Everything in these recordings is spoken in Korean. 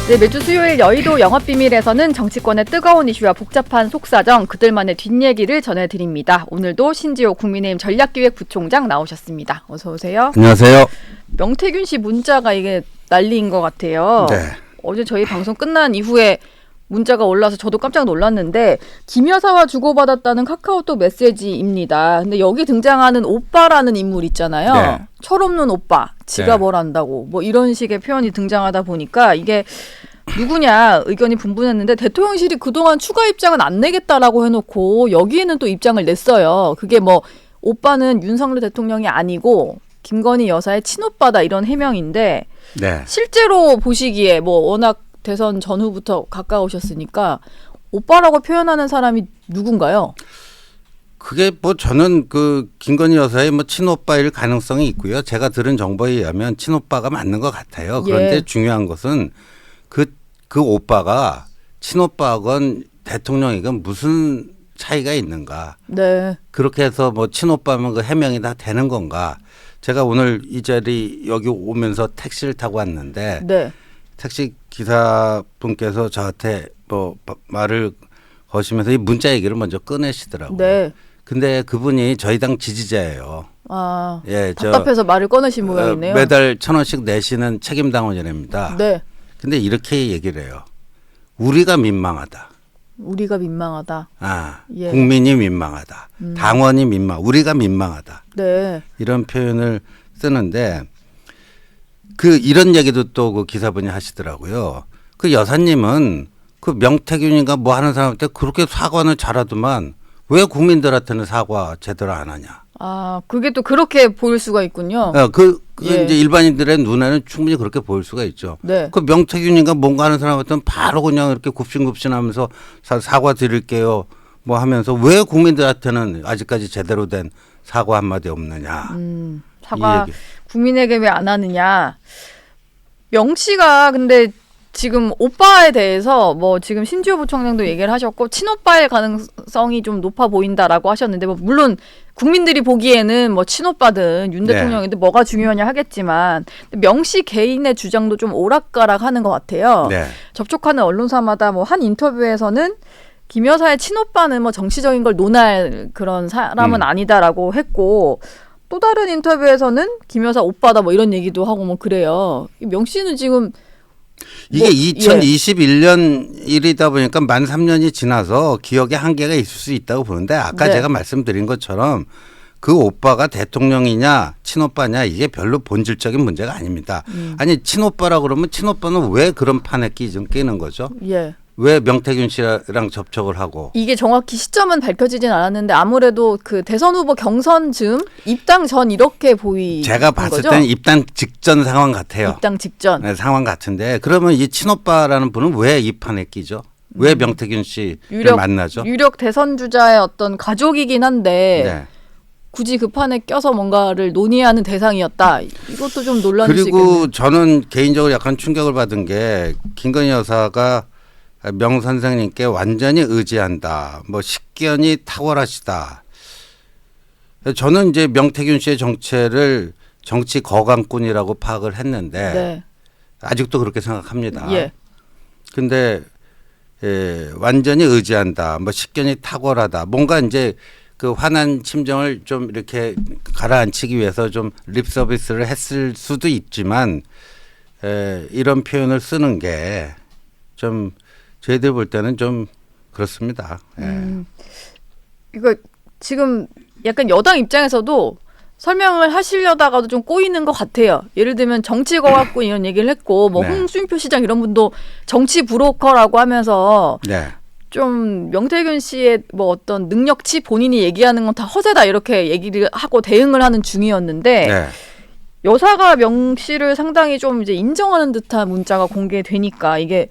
네, 매주 수요일 여의도 영업비밀에서는 정치권의 뜨거운 이슈와 복잡한 속사정, 그들만의 뒷얘기를 전해드립니다. 오늘도 신지호 국민의힘 전략기획부총장 나오셨습니다. 어서 오세요. 안녕하세요. 명태균 씨 문자가 이게 난리인 것 같아요. 네. 어제 저희 방송 끝난 이후에 문자가 올라서 저도 깜짝 놀랐는데 김 여사와 주고받았다는 카카오톡 메시지입니다. 근데 여기 등장하는 오빠라는 인물 있잖아요. 네. 철없는 오빠, 지가 네. 뭘 안다고 뭐 이런 식의 표현이 등장하다 보니까 이게 누구냐 의견이 분분했는데 대통령실이 그동안 추가 입장은 안 내겠다라고 해놓고 여기에는 또 입장을 냈어요. 그게 뭐 오빠는 윤석열 대통령이 아니고 김건희 여사의 친오빠다 이런 해명인데 네. 실제로 보시기에 뭐 워낙 대선 전후부터 가까우셨으니까 오빠라고 표현하는 사람이 누군가요? 그게 뭐 저는 그 김건희 여사의 뭐 친오빠일 가능성이 있고요. 제가 들은 정보에 의하면 친오빠가 맞는 것 같아요. 그런데 예. 중요한 것은 그 오빠가 친오빠건 대통령이건 무슨 차이가 있는가. 네. 그렇게 해서 뭐 친오빠면 그 해명이 다 되는 건가. 제가 오늘 이 자리 여기 오면서 택시를 타고 왔는데 네. 택시 기사분께서 저한테 뭐 말을 거시면서 이 문자 얘기를 먼저 꺼내시더라고요. 네. 근데 그분이 저희 당 지지자예요. 아, 예, 답답해서 말을 꺼내신 모양이네요. 매달 1,000원씩 내시는 책임당원이랍니다. 네. 근데 이렇게 얘기를 해요. 우리가 민망하다. 우리가 민망하다. 아, 예. 국민이 민망하다. 당원이 우리가 민망하다. 네. 이런 표현을 쓰는데 이런 얘기도 또 그 기사분이 하시더라고요. 그 여사님은 그 명태균인가 뭐 하는 사람한테 그렇게 사과는 잘하더만 왜 국민들한테는 사과 제대로 안 하냐. 아, 그게 또 그렇게 보일 수가 있군요. 예. 이제 일반인들의 눈에는 충분히 그렇게 보일 수가 있죠. 네. 그 명태균인가 뭔가 하는 사람한테는 바로 그냥 이렇게 굽신굽신하면서 사과 드릴게요. 뭐 하면서 왜 국민들한테는 아직까지 제대로 된 사과 한마디 없느냐. 사과 국민에게 왜 안 하느냐. 명 씨가 근데 지금 오빠에 대해서 뭐 지금 신지호 부총장도 얘기를 하셨고 친오빠의 가능성이 좀 높아 보인다라고 하셨는데 뭐 물론 국민들이 보기에는 뭐 친오빠든 윤 대통령인데 뭐가 중요하냐 하겠지만 명 씨 개인의 주장도 좀 오락가락하는 것 같아요. 네. 접촉하는 언론사마다 뭐 한 인터뷰에서는 김 여사의 친오빠는 뭐 정치적인 걸 논할 그런 사람은 아니다라고 했고 또 다른 인터뷰에서는 김 여사 오빠다 뭐 이런 얘기도 하고 뭐 그래요. 명 씨는 지금 이게 뭐, 2021년 일이다 보니까 만 3년이 지나서 기억에 한계가 있을 수 있다고 보는데 아까 네. 제가 말씀드린 것처럼 그 오빠가 대통령이냐 친오빠냐 이게 별로 본질적인 문제가 아닙니다. 아니 친오빠라 그러면 친오빠는 왜 그런 판에 끼는 거죠? 예. 왜 명태균 씨랑 접촉을 하고. 이게 정확히 시점은 밝혀지진 않았는데 아무래도 그 대선 후보 경선 즈음 입당 전 이렇게 보이는 제가 봤을 거죠? 때는 입당 직전 상황 같아요. 입당 직전. 네, 상황 같은데 그러면 이 친오빠라는 분은 왜 이 판에 끼죠? 왜 명태균 씨를 만나죠? 유력 대선 주자의 어떤 가족이긴 한데 네. 굳이 그 판에 껴서 뭔가를 논의하는 대상이었다. 이것도 좀 논란일 수 있겠네요. 그리고 저는 개인적으로 약간 충격을 받은 게 김건희 여사가 명 선생님께 완전히 의지한다. 뭐 식견이 탁월하시다. 저는 이제 명태균 씨의 정체를 정치 거강꾼이라고 파악을 했는데 네. 아직도 그렇게 생각합니다. 예. 근데 완전히 의지한다. 뭐 식견이 탁월하다. 뭔가 이제 그 화난 심정을 좀 이렇게 가라앉히기 위해서 좀 립 서비스를 했을 수도 있지만 이런 표현을 쓰는 게 좀 저희들 볼 때는 좀 그렇습니다. 이거 지금 약간 여당 입장에서도 설명을 하시려다가도 좀 꼬이는 것 같아요. 예를 들면 정치 거학군 이런 얘기를 했고 뭐 네. 홍준표 시장 이런 분도 정치 브로커라고 하면서 네. 좀 명태균 씨의 뭐 어떤 능력치 본인이 얘기하는 건 다 허세다 이렇게 얘기를 하고 대응을 하는 중이었는데 네. 여사가 명 씨를 상당히 좀 이제 인정하는 듯한 문자가 공개되니까 이게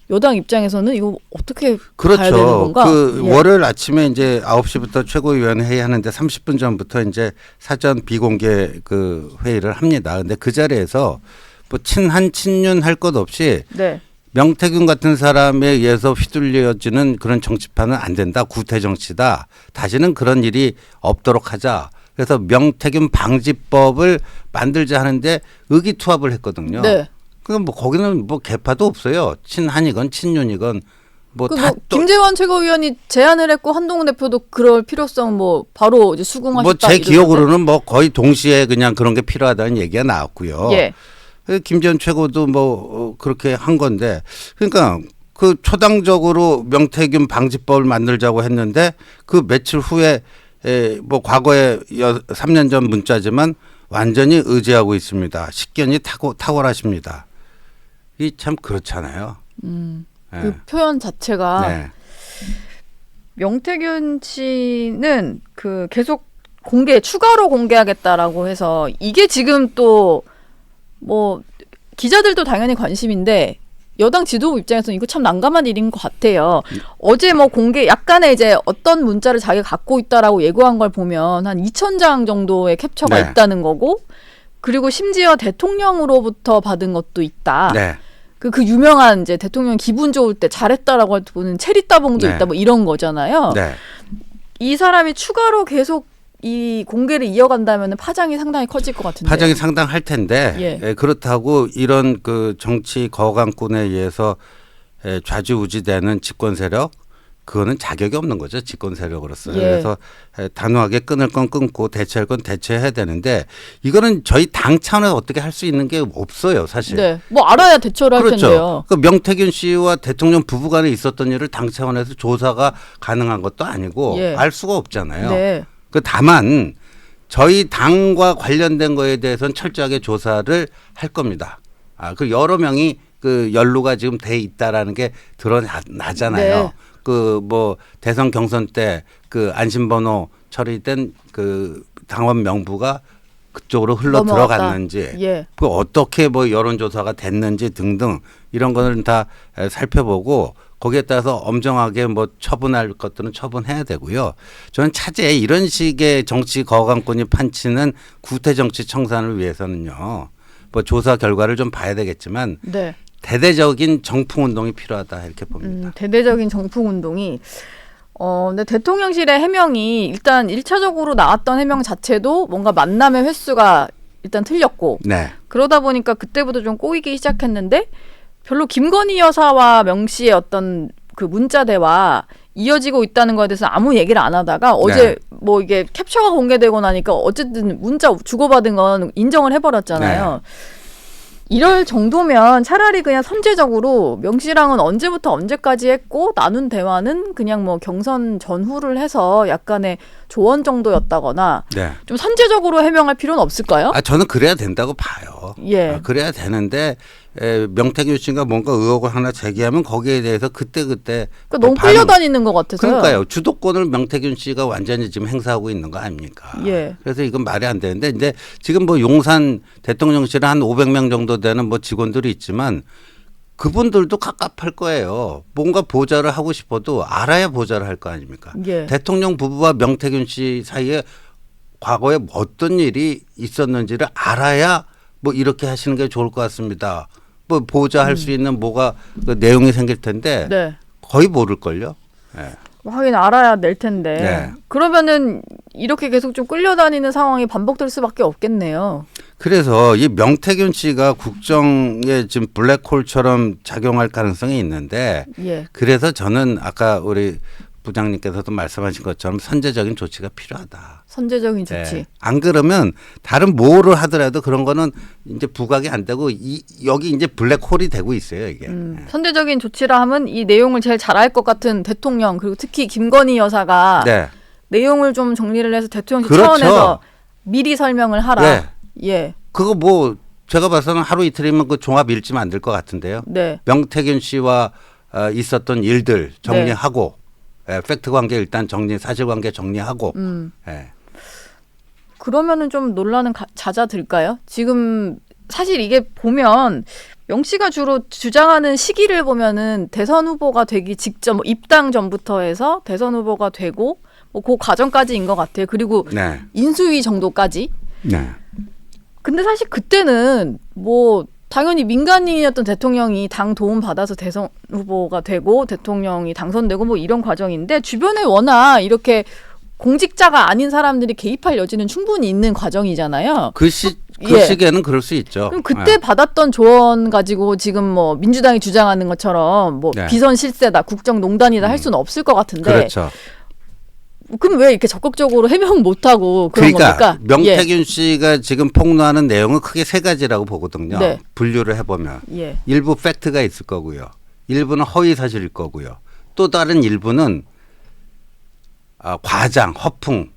여당 입장에서는 이거 어떻게 가야 되는 그렇죠. 건가? 예. 월요일 아침에 이제 9시부터 최고위원 회의 하는데 30분 전부터 이제 사전 비공개 그 회의를 합니다. 근데 그 자리에서 뭐 친한 친윤 할 것 없이 네. 명태균 같은 사람에 의해서 휘둘려지는 그런 정치판은 안 된다. 구태 정치다. 다시는 그런 일이 없도록 하자. 그래서 명태균 방지법을 만들자 하는데 의기투합을 했거든요. 네. 그럼 뭐 거기는 뭐 개파도 없어요. 친한이건 친윤이건 뭐 그 다 뭐 김재원 최고위원이 제안을 했고 한동훈 대표도 그럴 필요성 뭐 바로 이제 수긍하셨다. 뭐 제 기억으로는 뭐 거의 동시에 그냥 그런 게 필요하다는 얘기가 나왔고요. 예. 김재원 최고도 뭐 그렇게 한 건데 그러니까 그 초당적으로 명태균 방지법을 만들자고 했는데 그 며칠 후에 뭐 과거에 3년 전 문자지만 완전히 의지하고 있습니다. 식견이 탁월하십니다. 이 참 그렇잖아요. 그 표현 자체가 네. 명태균 씨는 그 계속 추가로 공개하겠다라고 해서 이게 지금 또 뭐 기자들도 당연히 관심인데 여당 지도부 입장에서는 이거 참 난감한 일인 것 같아요. 어제 뭐 약간의 이제 어떤 문자를 자기가 갖고 있다라고 예고한 걸 보면 한 2,000장 정도의 캡처가 네. 있다는 거고 그리고 심지어 대통령으로부터 받은 것도 있다. 네. 그 유명한 이제 대통령 기분 좋을 때 잘했다라고 보는 체리 따봉도 네. 있다 뭐 이런 거잖아요. 네. 이 사람이 추가로 계속 이 공개를 이어간다면 파장이 상당히 커질 것 같은데. 파장이 상당할 텐데 예. 그렇다고 이런 그 정치 거강꾼에 의해서 좌지우지되는 집권 세력 그거는 자격이 없는 거죠. 집권 세력으로서. 예. 그래서 단호하게 끊을 건 끊고 대처할 건 대처해야 되는데 이거는 저희 당 차원에서 어떻게 할 수 있는 게 없어요. 사실. 네. 뭐 알아야 대처를 할 그렇죠. 텐데요. 그 명태균 씨와 대통령 부부간에 있었던 일을 당 차원에서 조사가 가능한 것도 아니고 예. 알 수가 없잖아요. 네. 그 다만 저희 당과 관련된 거에 대해서는 철저하게 조사를 할 겁니다. 그 여러 명이 그 연루가 지금 돼 있다라는 게 드러나잖아요. 네. 그 뭐 대선 경선 때 그 안심번호 처리된 그 당원 명부가 그쪽으로 흘러 넘어갔다. 들어갔는지, 예. 그 어떻게 뭐 여론조사가 됐는지 등등 이런 거는 다 살펴보고 거기에 따라서 엄정하게 뭐 처분할 것들은 처분해야 되고요. 저는 차제에 이런 식의 정치 거강꾼이 판치는 구태 정치 청산을 위해서는요. 뭐 조사 결과를 좀 봐야 되겠지만 네. 대대적인 정풍 운동이 필요하다 이렇게 봅니다. 대대적인 정풍 운동이 근데 대통령실의 해명이 일단 1차적으로 나왔던 해명 자체도 뭔가 만남의 횟수가 일단 틀렸고 네. 그러다 보니까 그때부터 좀 꼬이기 시작했는데 별로 김건희 여사와 명 씨의 어떤 그 문자 대화 이어지고 있다는 거에 대해서 아무 얘기를 안 하다가 어제 네. 뭐 이게 캡처가 공개되고 나니까 어쨌든 문자 주고받은 건 인정을 해버렸잖아요. 이럴 정도면 차라리 그냥 선제적으로 명 씨랑은 언제부터 언제까지 했고 나눈 대화는 그냥 뭐 경선 전후를 해서 약간의 조언 정도였다거나 네. 좀 선제적으로 해명할 필요는 없을까요? 저는 그래야 된다고 봐요. 예. 그래야 되는데 명태균 씨가 뭔가 의혹을 하나 제기하면 거기에 대해서 그때그때 그러니까 너무 끌려다니는 것 같아서요. 그러니까요. 주도권을 명태균 씨가 완전히 지금 행사하고 있는 거 아닙니까? 예. 그래서 이건 말이 안 되는데 이제 지금 뭐 용산 대통령실에 한 500명 정도 되는 뭐 직원들이 있지만 그분들도 갑갑할 거예요. 뭔가 보좌를 하고 싶어도 알아야 보좌를 할 거 아닙니까? 예. 대통령 부부와 명태균 씨 사이에 과거에 어떤 일이 있었는지를 알아야 뭐 이렇게 하시는 게 좋을 것 같습니다. 뭐 보좌할 수 있는 뭐가 그 내용이 생길 텐데 네. 거의 모를걸요. 네. 하긴 알아야 낼 텐데. 네. 그러면은 이렇게 계속 좀 끌려다니는 상황이 반복될 수밖에 없겠네요. 그래서 이 명태균 씨가 국정에 지금 블랙홀처럼 작용할 가능성이 있는데 예. 그래서 저는 아까 우리 부장님께서도 말씀하신 것처럼 선제적인 조치가 필요하다. 선제적인 조치. 네. 안 그러면 다른 뭐를 하더라도 그런 거는 이제 부각이 안 되고 여기 이제 블랙홀이 되고 있어요 이게. 선제적인 조치라 하면 이 내용을 제일 잘할 것 같은 대통령 그리고 특히 김건희 여사가 네. 내용을 좀 정리를 해서 대통령실 그렇죠. 차원에서 미리 설명을 하라. 네. 예. 그거 뭐 제가 봐서는 하루 이틀이면 그 종합 일지 만들 것 같은데요. 네. 명태균 씨와 있었던 일들 정리하고 팩트 관계 일단 사실관계 정리하고. 예. 그러면은 좀 논란은 잦아들까요? 지금 사실 이게 보면 명 씨가 주로 주장하는 시기를 보면은 대선 후보가 되기 직전, 뭐 입당 전부터 해서 대선 후보가 되고 뭐 그 과정까지인 것 같아요. 그리고 네. 인수위 정도까지. 네. 근데 사실 그때는 뭐 당연히 민간인이었던 대통령이 당 도움 받아서 대선 후보가 되고 대통령이 당선되고 뭐 이런 과정인데 주변에 워낙 이렇게 공직자가 아닌 사람들이 개입할 여지는 충분히 있는 과정이잖아요. 그 시기에는 그럴 수 있죠. 그럼 그때 받았던 조언 가지고 지금 뭐 민주당이 주장하는 것처럼 뭐 네. 비선 실세다, 국정농단이다 할 수는 없을 것 같은데. 그렇죠. 그럼 왜 이렇게 적극적으로 해명 못하고 그런 그러니까 겁니까? 명태균 씨가 지금 폭로하는 내용은 크게 세 가지라고 보거든요. 네. 분류를 해보면 예. 일부 팩트가 있을 거고요. 일부는 허위 사실일 거고요. 또 다른 일부는 과장, 허풍.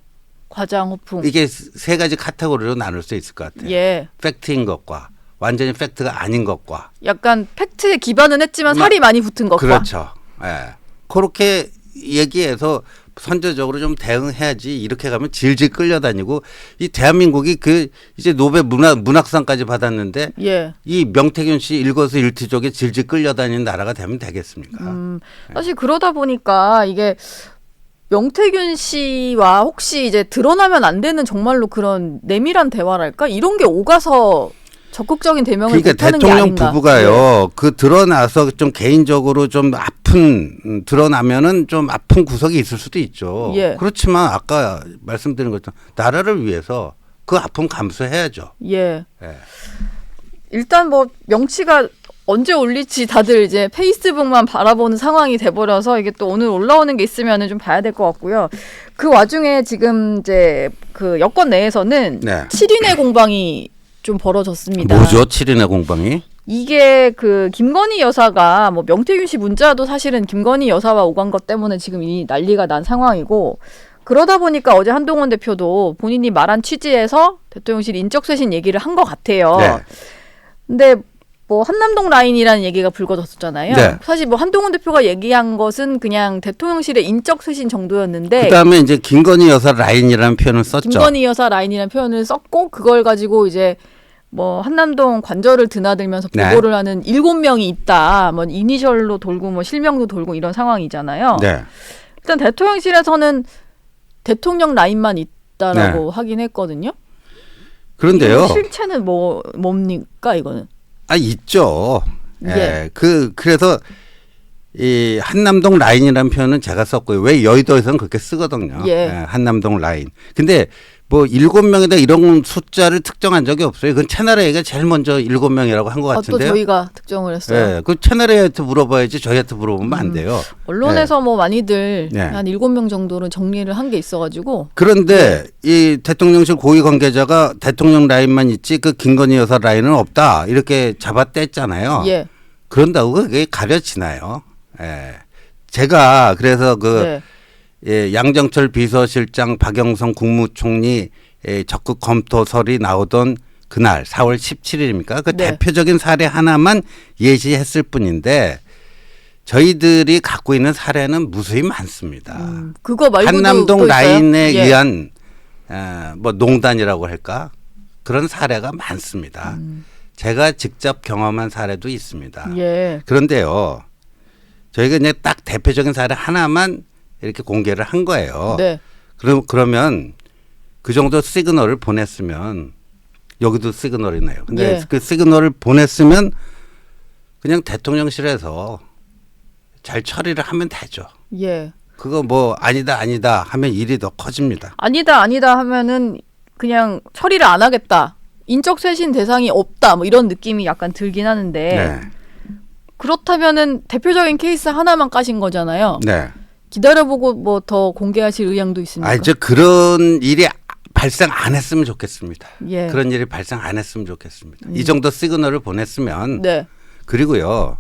과장 호풍. 이게 세 가지 카테고리로 나눌 수 있을 것 같아요. 예. 팩트인 것과 완전히 팩트가 아닌 것과. 약간 팩트에 기반은 했지만 살이 많이 붙은 것과. 그렇죠. 예. 그렇게 얘기해서 선제적으로 좀 대응해야지. 이렇게 가면 질질 끌려다니고 이 대한민국이 그 이제 노벨 문학상까지 받았는데 예. 이 명태균 씨 일거수일투족에 질질 끌려다니는 나라가 되면 되겠습니까? 사실 그러다 보니까 이게 명태균 씨와 혹시 이제 드러나면 안 되는 정말로 그런 내밀한 대화랄까 이런 게 오가서 적극적인 대명을 그러니까 못하는 게 대통령 아닌가. 부부가요. 그 드러나서 좀 개인적으로 좀 아픈 드러나면은 좀 아픈 구석이 있을 수도 있죠. 예. 그렇지만 아까 말씀드린 것처럼 나라를 위해서 그 아픔 감수해야죠. 예. 예. 일단 뭐 명치가 언제 올릴지 다들 이제 페이스북만 바라보는 상황이 돼버려서 이게 또 오늘 올라오는 게 있으면은 좀 봐야 될 것 같고요. 그 와중에 지금 이제 그 여권 내에서는 네. 7인의 공방이 좀 벌어졌습니다. 뭐죠? 7인의 공방이? 이게 그 김건희 여사가 뭐 명태균 씨 문자도 사실은 김건희 여사와 오간 것 때문에 지금 이 난리가 난 상황이고 그러다 보니까 어제 한동훈 대표도 본인이 말한 취지에서 대통령실 인적쇄신 얘기를 한 것 같아요. 네. 근데 뭐 한남동 라인이라는 얘기가 불거졌었잖아요. 네. 사실 뭐 한동훈 대표가 얘기한 것은 그냥 대통령실의 인적쇄신 정도였는데 그다음에 이제 김건희 여사 라인이라는 표현을 썼죠. 김건희 여사 라인이라는 표현을 썼고 그걸 가지고 이제 뭐 한남동 관절을 드나들면서 네. 보고를 하는 7명이 있다. 뭐 이니셜로 돌고 뭐 실명도 돌고 이런 상황이잖아요. 네. 일단 대통령실에서는 대통령 라인만 있다라고 하긴 했거든요. 그런데요. 실체는 뭡니까 이거는? 있죠. 예. 예. 그래서 이 한남동 라인이라는 표현은 제가 썼고요. 왜 여의도에서는 그렇게 쓰거든요. 예. 한남동 라인. 근데 뭐 7명이다 이런 숫자를 특정한 적이 없어요. 그건 채널A가 제일 먼저 7명이라고 한 것 또 같은데요. 저희가 특정을 했어요. 예. 그 채널A한테 물어봐야지 저희한테 물어보면 안 돼요. 언론에서 뭐 많이들 네. 한 7명 정도는 정리를 한 게 있어가지고 그런데 이 대통령실 고위 관계자가 대통령 라인만 있지 그 김건희 여사 라인은 없다 이렇게 잡아뗐잖아요. 예. 그런다고 그게 가려지나요? 예. 제가 그래서 네. 양정철 비서실장 박영선 국무총리 적극 검토설이 나오던 그날 4월 17일입니까? 그 네. 대표적인 사례 하나만 예시했을 뿐인데 저희들이 갖고 있는 사례는 무수히 많습니다. 그거 말고도 한남동 또 있어요? 라인에 예. 의한 뭐 농단이라고 할까? 그런 사례가 많습니다. 제가 직접 경험한 사례도 있습니다. 예. 그런데요. 저희가 이제 딱 대표적인 사례 하나만 이렇게 공개를 한 거예요. 네. 그러면 그 정도 시그널을 보냈으면 여기도 시그널이네요. 근데 예. 그 시그널을 보냈으면 그냥 대통령실에서 잘 처리를 하면 되죠. 예. 그거 뭐 아니다 하면 일이 더 커집니다. 아니다 하면은 그냥 처리를 안 하겠다. 인적 쇄신 대상이 없다. 뭐 이런 느낌이 약간 들긴 하는데 네. 그렇다면은 대표적인 케이스 하나만 까신 거잖아요. 네. 기다려보고 뭐 더 공개하실 의향도 있습니까? 이제 그런 일이 발생 안 했으면 좋겠습니다. 예. 그런 일이 발생 안 했으면 좋겠습니다. 이 정도 시그널을 보냈으면 네. 그리고요.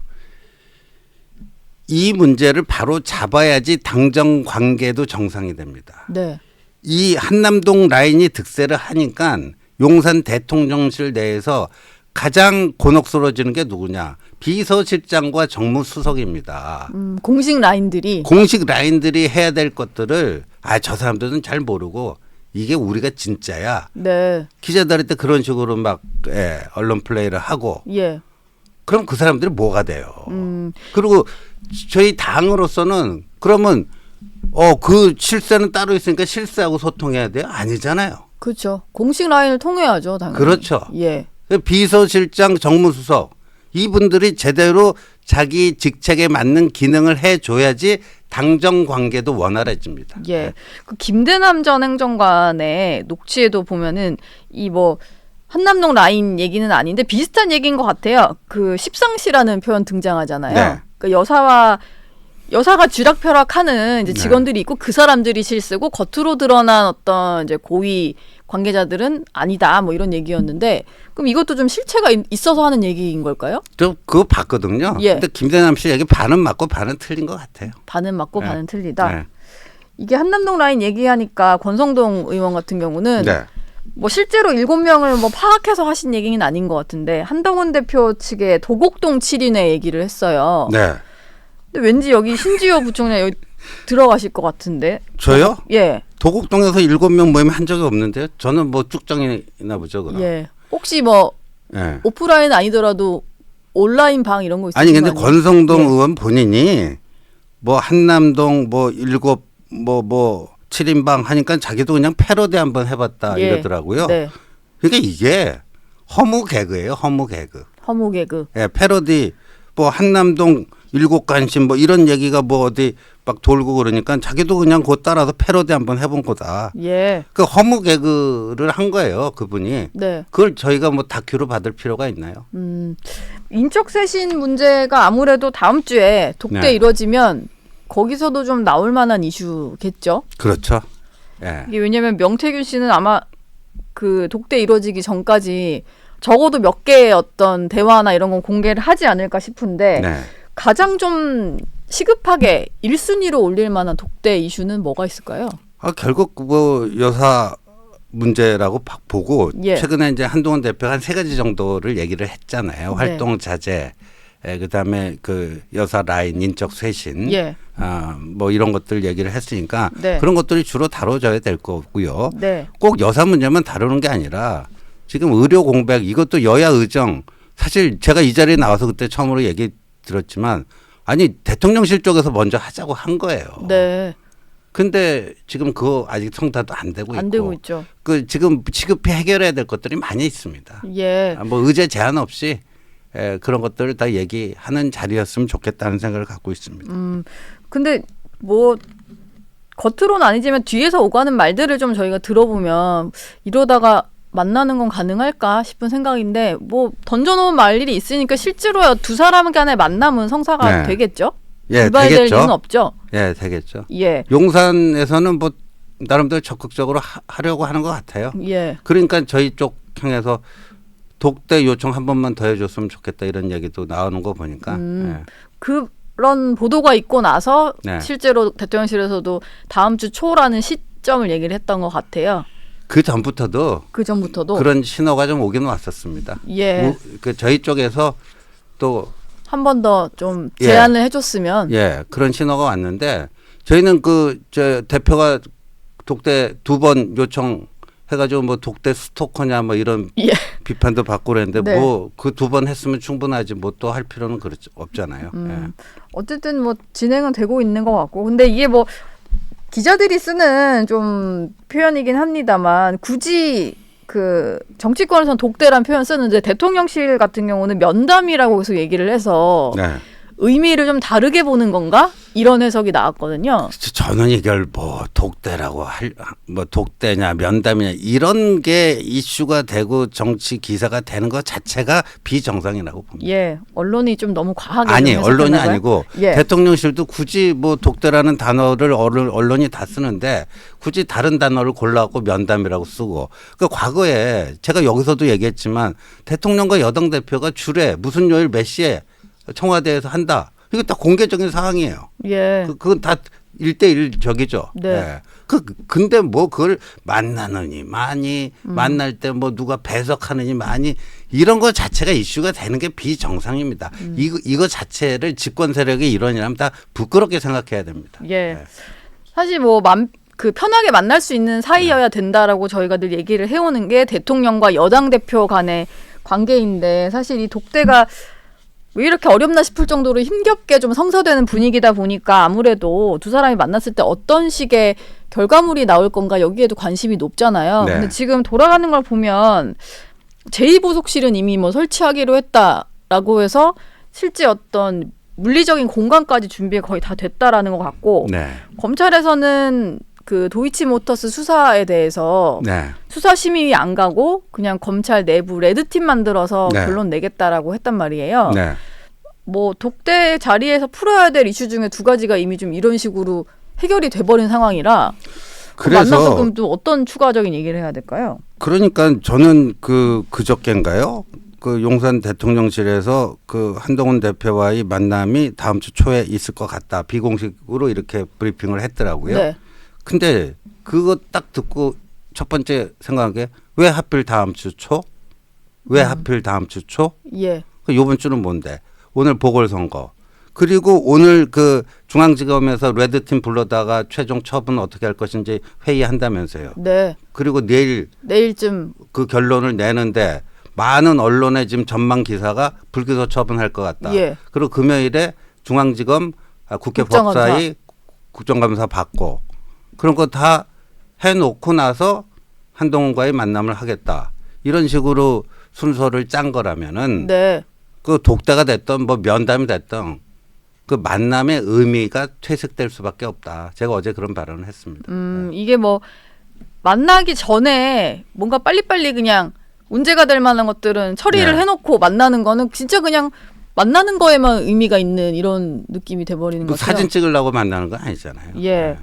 이 문제를 바로 잡아야지 당정 관계도 정상이 됩니다. 네. 이 한남동 라인이 득세를 하니까 용산 대통령실 내에서 가장 곤혹스러워지는 게 누구냐? 비서실장과 정무수석입니다. 공식 라인들이 공식 라인들이 해야 될 것들을 저 사람들은 잘 모르고 이게 우리가 진짜야. 네. 기자들한테 그런 식으로 막 언론 플레이를 하고 예. 그럼 그 사람들이 뭐가 돼요. 그리고 저희 당으로서는 그러면 그 실세는 따로 있으니까 실세하고 소통해야 돼요? 아니잖아요. 그렇죠. 공식 라인을 통해야죠, 당연히. 그렇죠. 예. 비서실장, 정무수석 이분들이 제대로 자기 직책에 맞는 기능을 해줘야지 당정 관계도 원활해집니다. 예. 그 김대남 전 행정관의 녹취에도 보면은 이 뭐 한남동 라인 얘기는 아닌데 비슷한 얘기인 것 같아요. 그 십상시라는 표현 등장하잖아요. 네. 그 여사가 쥐락펴락하는 이제 직원들이 있고 그 사람들이 실쓰고 겉으로 드러난 어떤 이제 고위 관계자들은 아니다 뭐 이런 얘기였는데 그럼 이것도 좀 실체가 있어서 하는 얘기인 걸까요? 저 그거 봤거든요. 예. 근데 김대남 씨 얘기 반은 맞고 반은 틀린 것 같아요. 반은 맞고 네. 반은 틀리다. 네. 이게 한남동 라인 얘기하니까 권성동 의원 같은 경우는 네. 뭐 실제로 7명을 뭐 파악해서 하신 얘기는 아닌 것 같은데 한동훈 대표 측의 도곡동 7인회 얘기를 했어요. 네. 근데 왠지 여기 신지호 부총장 여기 들어가실 것 같은데. 저요? 예. 도곡동에서 7명 모임 한 적이 없는데요. 저는 뭐 쭉정이나 보죠. 그럼. 예. 혹시 뭐 예. 오프라인 아니더라도 온라인 방 이런 거 있으신 아니 근데 거 아니에요? 권성동 예. 의원 본인이 뭐 한남동 뭐 7인방 하니까 자기도 그냥 패러디 한번 해봤다 예. 이러더라고요. 네. 그러니까 이게 허무 개그예요. 허무 개그. 허무 개그. 예, 패러디 뭐 한남동 7간신 뭐 이런 얘기가 뭐 어디 막 돌고 그러니까 자기도 그냥 그거 따라서 패러디 한번 해본 거다. 예. 그 허무 개그를 한 거예요. 그분이. 네. 그걸 저희가 뭐 다큐로 받을 필요가 있나요? 인적 쇄신 문제가 아무래도 다음 주에 독대 네. 이루어지면 거기서도 좀 나올 만한 이슈겠죠. 그렇죠. 예. 이게 왜냐면 명태균 씨는 아마 그 독대 이루어지기 전까지 적어도 몇 개의 어떤 대화나 이런 건 공개를 하지 않을까 싶은데 네. 가장 좀 시급하게 1순위로 올릴 만한 독대 이슈는 뭐가 있을까요? 결국 뭐 여사 문제라고 보고 예. 최근에 이제 한동훈 대표가 한 3가지 정도를 얘기를 했잖아요. 네. 활동 자제, 그다음에 그 여사 라인 인적 쇄신, 예. 뭐 이런 것들 얘기를 했으니까 네. 그런 것들이 주로 다뤄져야 될 거고요. 네. 꼭 여사 문제만 다루는 게 아니라 지금 의료 공백 이것도 여야 의정 사실 제가 이 자리에 나와서 그때 처음으로 얘기 들었지만 아니 대통령실 쪽에서 먼저 하자고 한 거예요. 네. 근데 지금 그거 아직 성사도 안 되고 있고 안 되고 있죠. 그 지금 시급히 해결해야 될 것들이 많이 있습니다. 예. 뭐 의제 제한 없이 그런 것들을 다 얘기하는 자리였으면 좋겠다는 생각을 갖고 있습니다. 근데 뭐 겉으로는 아니지만 뒤에서 오가는 말들을 좀 저희가 들어보면 이러다가 만나는 건 가능할까 싶은 생각인데 뭐 던져놓은 말 일이 있으니까 실제로 두 사람 간의 만남은 성사가 네. 되겠죠? 예, 유발될 되겠죠. 리는 없죠. 예, 되겠죠. 예. 용산에서는 뭐 나름대로 적극적으로 하려고 하는 것 같아요. 예. 그러니까 저희 쪽 향해서 독대 요청 한 번만 더 해줬으면 좋겠다 이런 얘기도 나오는 거 보니까. 예. 그런 보도가 있고 나서 네. 실제로 대통령실에서도 다음 주 초라는 시점을 얘기를 했던 것 같아요. 그 전부터도 그 전부터도. 그런 신호가 좀 오긴 왔었습니다. 예. 그 저희 쪽에서 또 한 번 더 좀 예. 제안을 해줬으면. 예, 그런 신호가 왔는데 저희는 저 대표가 독대 2번 요청해가지고 뭐 독대 스토커냐 뭐 이런 예. 비판도 받고 그랬는데 네. 뭐 그 2번 했으면 충분하지 뭐 또 할 필요는 없잖아요. 예. 어쨌든 뭐 진행은 되고 있는 것 같고 근데 이게 뭐 기자들이 쓰는 좀 표현이긴 합니다만 굳이 그 정치권에서는 독대란 표현 쓰는데 대통령실 같은 경우는 면담이라고 계속 얘기를 해서 네. 의미를 좀 다르게 보는 건가? 이런 해석이 나왔거든요. 저는 이걸 뭐 독대라고 뭐 독대냐 면담이냐 이런 게 이슈가 되고 정치 기사가 되는 것 자체가 비정상이라고 봅니다. 예, 언론이 좀 너무 과하게 아니 좀 언론이 해석했나 봐요? 아니고 예. 대통령실도 굳이 뭐 독대라는 단어를 언론이 다 쓰는데 굳이 다른 단어를 골라갖고 면담이라고 쓰고 그 과거에 제가 여기서도 얘기했지만 대통령과 여당 대표가 주례 무슨 요일 몇 시에 청와대에서 한다. 이거 다 공개적인 사항이에요. 예. 그건 다 1대1 적이죠. 네. 예. 근데 뭐 그걸 만나느니 많이 만날 때 뭐 누가 배석하느니 많이 이런 거 자체가 이슈가 되는 게 비정상입니다. 이거 자체를 집권 세력의 일원이라면 다 부끄럽게 생각해야 됩니다. 예. 사실 뭐 그 편하게 만날 수 있는 사이여야 된다라고 저희가 늘 얘기를 해오는 게 대통령과 여당 대표 간의 관계인데 사실 이 독대가 왜 이렇게 어렵나 싶을 정도로 힘겹게 좀 성사되는 분위기다 보니까 아무래도 두 사람이 만났을 때 어떤 식의 결과물이 나올 건가 여기에도 관심이 높잖아요. 네. 근데 지금 돌아가는 걸 보면 제2부속실은 이미 뭐 설치하기로 했다라고 해서 실제 어떤 물리적인 공간까지 준비가 거의 다 됐다라는 것 같고 네. 검찰에서는 그 도이치모터스 수사에 대해서 네. 수사심의 안 가고 그냥 검찰 내부 레드팀 만들어서 네. 결론 내겠다라고 했단 말이에요. 네. 뭐 독대 자리에서 풀어야 될 이슈 중에 두 가지가 이미 좀 이런 식으로 해결이 돼버린 상황이라 만나서 그럼 또 어떤 추가적인 얘기를 해야 될까요? 그러니까 저는 그저께인가요? 그 용산 대통령실에서 그 한동훈 대표와의 만남이 다음 주 초에 있을 것 같다. 비공식으로 이렇게 브리핑을 했더라고요. 네. 근데 그거 딱 듣고 첫 번째 생각한 게 왜 하필 다음 주 초? 왜 하필 다음 주 초? 예. 이번 주는 뭔데? 오늘 보궐선거. 그리고 오늘 그 중앙지검에서 레드팀 불러다가 최종 처분 어떻게 할 것인지 회의한다면서요. 네. 그리고 내일쯤 그 결론을 내는데 많은 언론의 지금 전망 기사가 불기소 처분할 것 같다. 예. 그리고 금요일에 중앙지검 국회 법사위 국정감사 받고 그런 거 다 해놓고 나서 한동훈과의 만남을 하겠다. 이런 식으로 순서를 짠 거라면은 네. 그 독대가 됐던 뭐 면담이 됐던 그 만남의 의미가 퇴색될 수밖에 없다. 제가 어제 그런 발언을 했습니다. 이게 뭐 만나기 전에 뭔가 빨리빨리 그냥 문제가 될 만한 것들은 처리를 네. 해놓고 만나는 거는 진짜 그냥 만나는 거에만 의미가 있는 이런 느낌이 돼버리는 뭐 거죠. 사진 찍으려고 만나는 건 아니잖아요. 예. 네.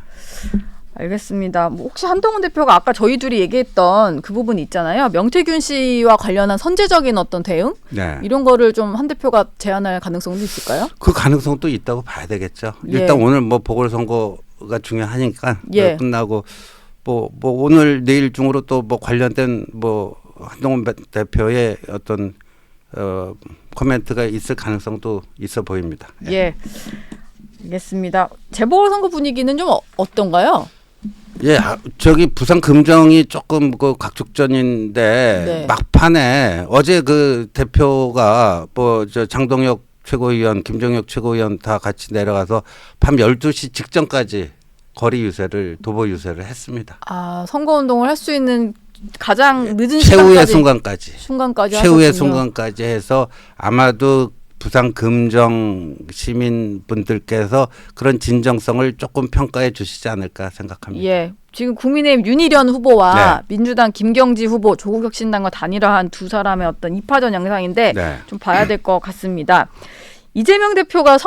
알겠습니다. 뭐 혹시 한동훈 대표가 아까 저희 둘이 얘기했던 그 부분 있잖아요. 명태균 씨와 관련한 선제적인 어떤 대응? 네. 이런 거를 좀 한 대표가 제안할 가능성도 있을까요? 그 가능성도 있다고 봐야 되겠죠. 예. 일단 오늘 뭐 보궐선거가 중요하니까 예. 끝나고 뭐 오늘 내일 중으로 또 뭐 관련된 뭐 한동훈 대표의 어떤 코멘트가 있을 가능성도 있어 보입니다. 예. 알겠습니다. 재보궐선거 분위기는 좀 어떤가요? 예, 저기 부산 금정이 조금 그 각축전인데 네. 막판에 어제 그 대표가 뭐 저 장동혁 최고위원, 김종혁 최고위원 다 같이 내려가서 밤 12시 직전까지 거리 유세를 도보 유세를 했습니다. 아, 선거운동을 할 수 있는 가장 늦은 최후의 순간까지 최후의 하셨군요. 순간까지 해서 아마도 부산 금정 시민분들께서 그런 진정성을 조금 평가해 주시지 않을까 생각합니다. 예. 지금 국민의힘 윤희련 후보와 네. 민주당 김경지 후보, 조국혁신당과 단일화한 두 사람의 어떤 2파전 양상인데 네. 좀 봐야 될 것 같습니다. 이재명 대표가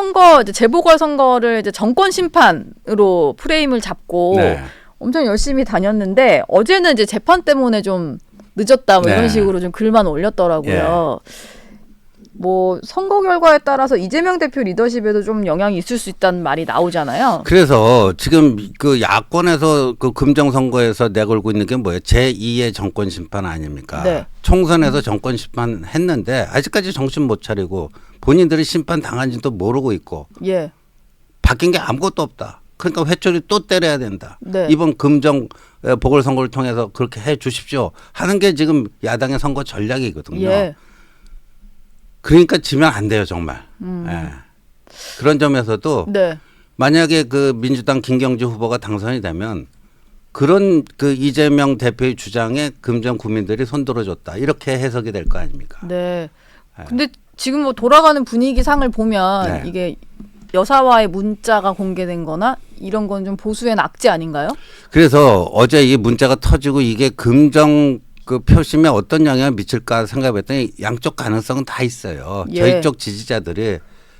이제 재보궐 선거를 이제 정권 심판으로 프레임을 잡고 네. 엄청 열심히 다녔는데 어제는 이제 재판 때문에 좀 늦었다 뭐 이런 네. 식으로 좀 글만 올렸더라고요. 뭐 선거 결과에 따라서 이재명 대표 리더십에도 좀 영향이 있을 수 있다는 말이 나오잖아요. 그래서 지금 그 야권에서 그 금정 선거에서 내걸고 있는 게 뭐예요? 제2의 정권 심판 아닙니까? 네. 총선에서 정권 심판 했는데 아직까지 정신 못 차리고 본인들이 심판 당한지도 모르고 있고 예. 바뀐 게 아무것도 없다. 그러니까 회초리 또 때려야 된다. 네. 이번 금정 보궐선거를 통해서 그렇게 해 주십시오. 하는 게 지금 야당의 선거 전략이거든요. 예. 그러니까 지면 안 돼요, 정말. 예. 그런 점에서도 네. 만약에 그 민주당 김경지 후보가 당선이 되면 그런 그 이재명 대표의 주장에 금정 국민들이 손들어줬다. 이렇게 해석이 될 거 아닙니까? 네. 근데 지금 뭐 돌아가는 분위기상을 보면 네. 이게 여사와의 문자가 공개된 거나 이런 건 좀 보수의 낙지 아닌가요? 그래서 어제 이 문자가 터지고 이게 금정 그 표심에 어떤 영향을 미칠까 생각했더니 양쪽 가능성은 다 있어요. 예. 저희 쪽 지지자들이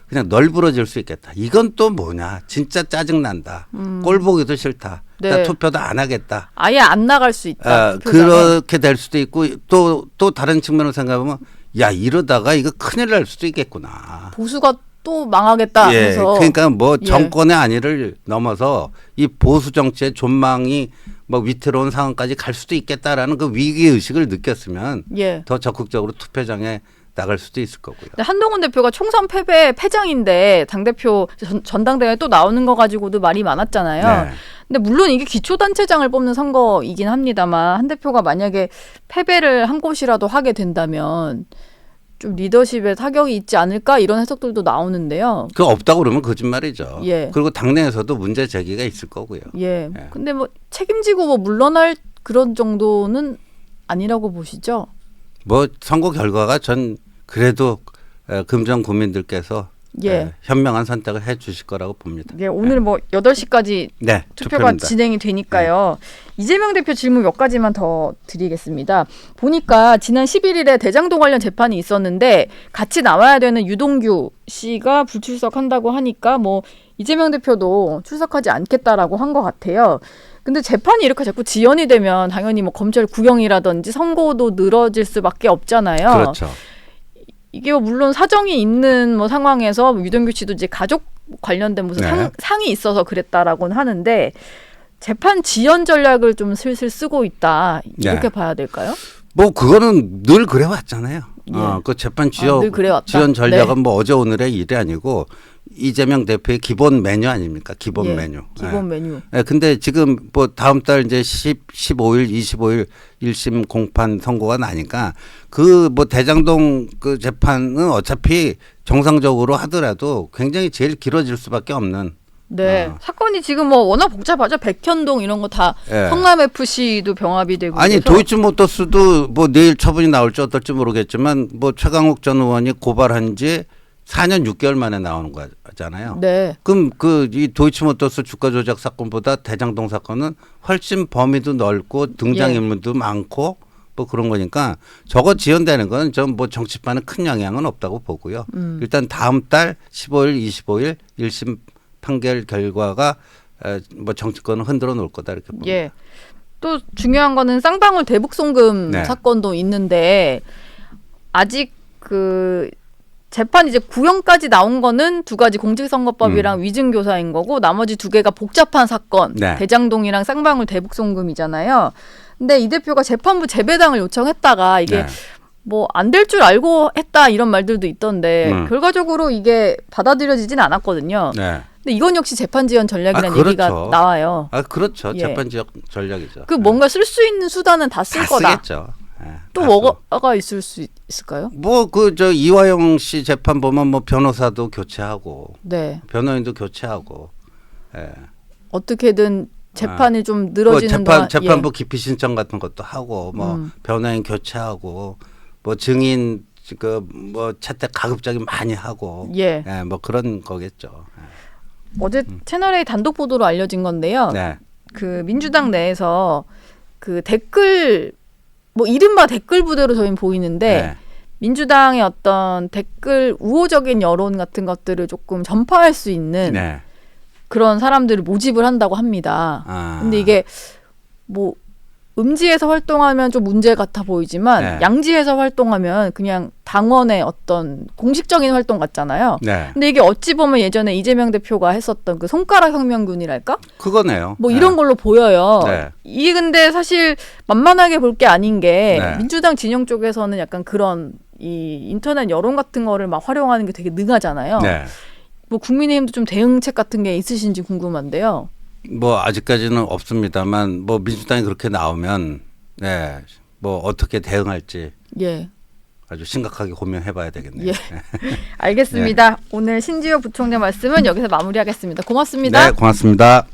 그냥 널브러질 수 있겠다. 이건 또 뭐냐. 진짜 짜증난다. 꼴 보기도 싫다. 네. 나 투표도 안 하겠다. 아예 안 나갈 수 있다. 투표장에. 그렇게 될 수도 있고 또 다른 측면으로 생각하면 야 이러다가 이거 큰일 날 수도 있겠구나. 보수가 또 망하겠다. 예, 해서 그러니까 뭐 예. 정권의 안위를 넘어서 이 보수 정치의 존망이 뭐 위태로운 상황까지 갈 수도 있겠다라는 그 위기 의식을 느꼈으면 예. 더 적극적으로 투표장에 나갈 수도 있을 거고요. 근데 한동훈 대표가 총선 패배 패장인데 당대표 전당대회에 또 나오는 거 가지고도 말이 많았잖아요. 네. 근데 물론 이게 기초단체장을 뽑는 선거이긴 합니다만 한 대표가 만약에 패배를 한 곳이라도 하게 된다면 좀 리더십에 타격이 있지 않을까 이런 해석들도 나오는데요. 그 없다고 그러면 거짓말이죠. 예. 그리고 당내에서도 문제 제기가 있을 거고요. 예. 예. 근데 뭐 책임지고 뭐 물러날 그런 정도는 아니라고 보시죠? 뭐 선거 결과가 전 그래도 금정 국민들께서 예. 현명한 선택을 해 주실 거라고 봅니다. 예, 오늘 뭐 8시까지 네, 투표가 투표입니다. 진행이 되니까요. 이재명 대표 질문 몇 가지만 더 드리겠습니다. 보니까 지난 11일에 대장동 관련 재판이 있었는데 같이 나와야 되는 유동규 씨가 불출석한다고 하니까 뭐 이재명 대표도 출석하지 않겠다라고 한 것 같아요. 근데 재판이 이렇게 자꾸 지연이 되면 당연히 뭐 검찰 구형이라든지 선고도 늘어질 수밖에 없잖아요. 그렇죠. 이게 물론 사정이 있는 뭐 상황에서 유동규 씨도 이제 가족 관련된 무슨 네. 상이 있어서 그랬다라고는 하는데 재판 지연 전략을 좀 슬슬 쓰고 있다 이렇게 네. 봐야 될까요? 뭐 그거는 늘 그래 왔잖아요. 예. 그 재판 늘 그래왔다. 지연 전략은 네. 뭐 어제 오늘의 일이 아니고 이재명 대표의 기본 메뉴 아닙니까? 기본 예, 메뉴. 기본 메뉴. 예, 근데 지금 뭐 다음 달 이제 15일, 25일 1심 공판 선고가 나니까 그 뭐 대장동 그 재판은 어차피 정상적으로 하더라도 굉장히 제일 길어질 수밖에 없는. 네. 사건이 지금 뭐 워낙 복잡하죠. 백현동 이런 거 다 예. 성남 FC도 병합이 되고 아니 그래서 도이치모터스도 뭐 내일 처분이 나올지 어떨지 모르겠지만 뭐 최강욱 전 의원이 고발한 지 4년 6개월 만에 나오는 거잖아요. 네. 그럼 그 이 도이치모터스 주가 조작 사건보다 대장동 사건은 훨씬 범위도 넓고 등장 예. 인물도 많고 뭐 그런 거니까 저거 지연되는 건 좀 뭐 정치판에 큰 영향은 없다고 보고요. 일단 다음 달 15일, 25일 1심 판결 결과가 뭐 정치권을 흔들어 놓을 거다 이렇게 봅니다. 예. 또 중요한 거는 쌍방울 대북 송금 네. 사건도 있는데 아직 그 재판 이제 구형까지 나온 거는 두 가지 공직선거법이랑 위증교사인 거고 나머지 두 개가 복잡한 사건 네. 대장동이랑 쌍방울 대북 송금이잖아요. 근데 이 대표가 재판부 재배당을 요청했다가 이게 네. 뭐 안 될 줄 알고 했다 이런 말들도 있던데 결과적으로 이게 받아들여지진 않았거든요. 네. 근데 이건 역시 재판 지연 전략이라는 그렇죠. 얘기가 나와요. 그렇죠. 예. 재판 지역 전략이죠. 그 뭔가 쓸 수 있는 수단은 다 쓸 다 거다. 쓰겠죠. 예, 또 다 뭐가 있을 수 있을까요? 뭐 그 저 이화영 씨 재판 보면 뭐 변호사도 교체하고 네. 변호인도 교체하고 예. 어떻게든 재판이 좀 뭐 늘어지는 동안 재판부 기피 신청 같은 것도 하고 뭐 변호인 교체하고 뭐 증인 그뭐 채택 가급적이 많이 하고 예. 뭐 그런 거겠죠. 어제 채널A 단독 보도로 알려진 건데요. 네. 그 민주당 내에서 그 댓글 뭐 이른바 댓글 부대로 저희는 보이는데 네. 민주당의 어떤 댓글 우호적인 여론 같은 것들을 조금 전파할 수 있는 네. 그런 사람들을 모집을 한다고 합니다. 근데 이게 뭐 음지에서 활동하면 좀 문제 같아 보이지만 네. 양지에서 활동하면 그냥 당원의 어떤 공식적인 활동 같잖아요. 네. 근데 이게 어찌 보면 예전에 이재명 대표가 했었던 그 손가락 혁명군이랄까? 그거네요. 뭐 이런 걸로 보여요. 네. 이게 근데 사실 만만하게 볼 게 아닌 게 네. 민주당 진영 쪽에서는 약간 그런 이 인터넷 여론 같은 거를 막 활용하는 게 되게 능하잖아요. 네. 뭐 국민의힘도 좀 대응책 같은 게 있으신지 궁금한데요. 뭐 아직까지는 없습니다만 뭐 민주당이 그렇게 나오면 네. 뭐 어떻게 대응할지 예. 아주 심각하게 고민해봐야 되겠네요. 예. 알겠습니다. 오늘 신지호 부총재 말씀은 여기서 마무리하겠습니다. 고맙습니다. 네, 고맙습니다.